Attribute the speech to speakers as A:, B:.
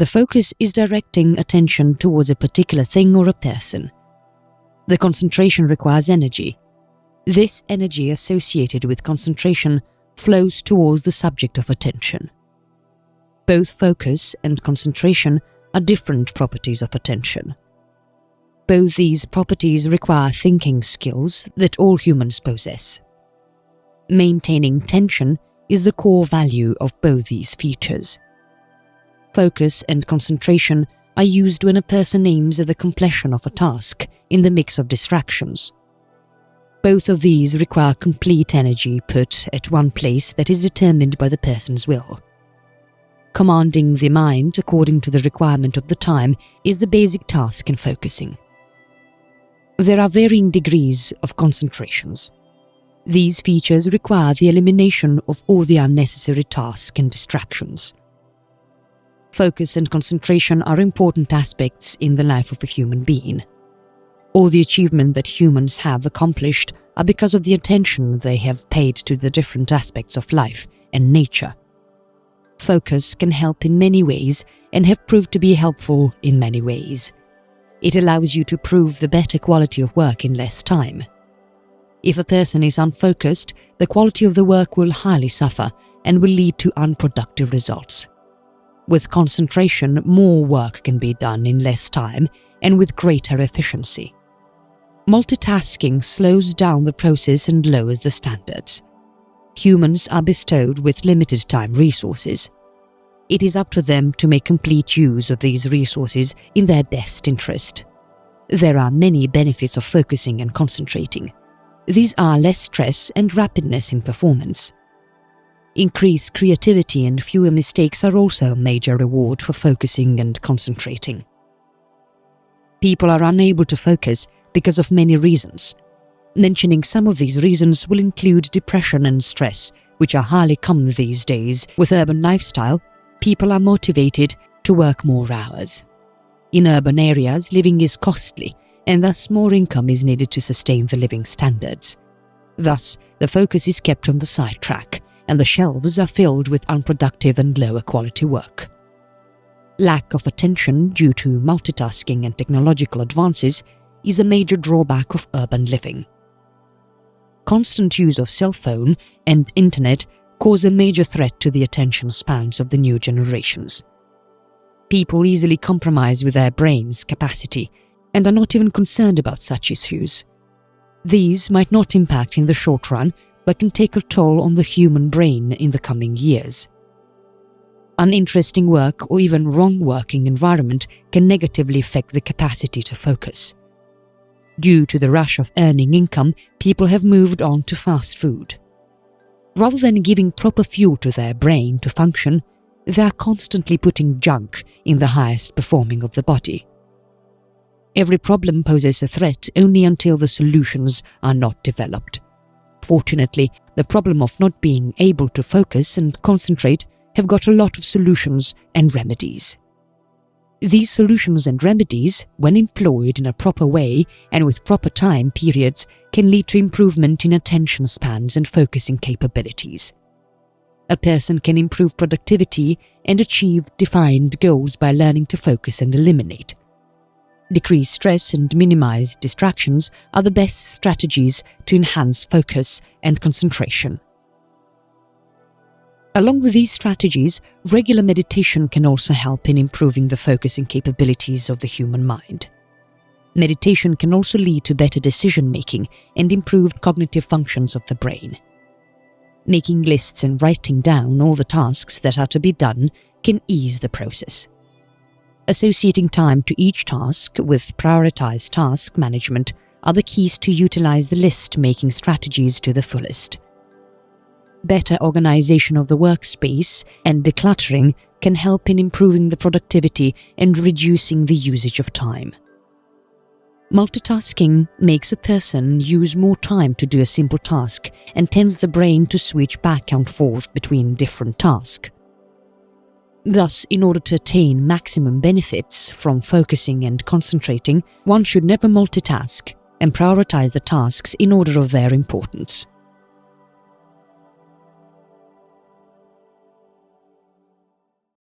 A: The focus is directing attention towards a particular thing or a person. The concentration requires energy. This energy associated with concentration flows towards the subject of attention. Both focus and concentration are different properties of attention. Both these properties require thinking skills that all humans possess. Maintaining tension is the core value of both these features. Focus and concentration are used when a person aims at the completion of a task in the mix of distractions. Both of these require complete energy put at one place that is determined by the person's will. Commanding the mind according to the requirement of the time is the basic task in focusing. There are varying degrees of concentrations. These features require the elimination of all the unnecessary tasks and distractions. Focus and concentration are important aspects in the life of a human being. All the achievement that humans have accomplished are because of the attention they have paid to the different aspects of life and nature. Focus can help in many ways and have proved to be helpful in many ways. It allows you to prove the better quality of work in less time. If a person is unfocused, the quality of the work will highly suffer and will lead to unproductive results. With concentration, more work can be done in less time and with greater efficiency. Multitasking slows down the process and lowers the standards. Humans are bestowed with limited time resources. It is up to them to make complete use of these resources in their best interest. There are many benefits of focusing and concentrating. These are less stress and rapidness in performance. Increased creativity and fewer mistakes are also a major reward for focusing and concentrating. People are unable to focus because of many reasons. Mentioning some of these reasons will include depression and stress, which are highly common these days. With urban lifestyle, people are motivated to work more hours. In urban areas, living is costly, and thus more income is needed to sustain the living standards. Thus, the focus is kept on the sidetrack, and the shelves are filled with unproductive and lower quality work. Lack of attention due to multitasking and technological advances is a major drawback of urban living. Constant use of cell phone and internet cause a major threat to the attention spans of the new generations. People easily compromise with their brain's capacity and are not even concerned about such issues. These might not impact in the short run, but can take a toll on the human brain in the coming years. Uninteresting work or even wrong working environment can negatively affect the capacity to focus. Due to the rush of earning income, people have moved on to fast food. Rather than giving proper fuel to their brain to function, they are constantly putting junk in the highest performing of the body. Every problem poses a threat only until the solutions are not developed. Fortunately, the problem of not being able to focus and concentrate have got a lot of solutions and remedies. These solutions and remedies, when employed in a proper way and with proper time periods, can lead to improvement in attention spans and focusing capabilities. A person can improve productivity and achieve defined goals by learning to focus and eliminate. Decrease stress and minimize distractions are the best strategies to enhance focus and concentration. Along with these strategies, regular meditation can also help in improving the focusing capabilities of the human mind. Meditation can also lead to better decision-making and improved cognitive functions of the brain. Making lists and writing down all the tasks that are to be done can ease the process. Associating time to each task with prioritized task management are the keys to utilize the list-making strategies to the fullest. Better organization of the workspace and decluttering can help in improving the productivity and reducing the usage of time. Multitasking makes a person use more time to do a simple task and tends the brain to switch back and forth between different tasks. Thus, in order to attain maximum benefits from focusing and concentrating, one should never multitask and prioritize the tasks in order of their importance.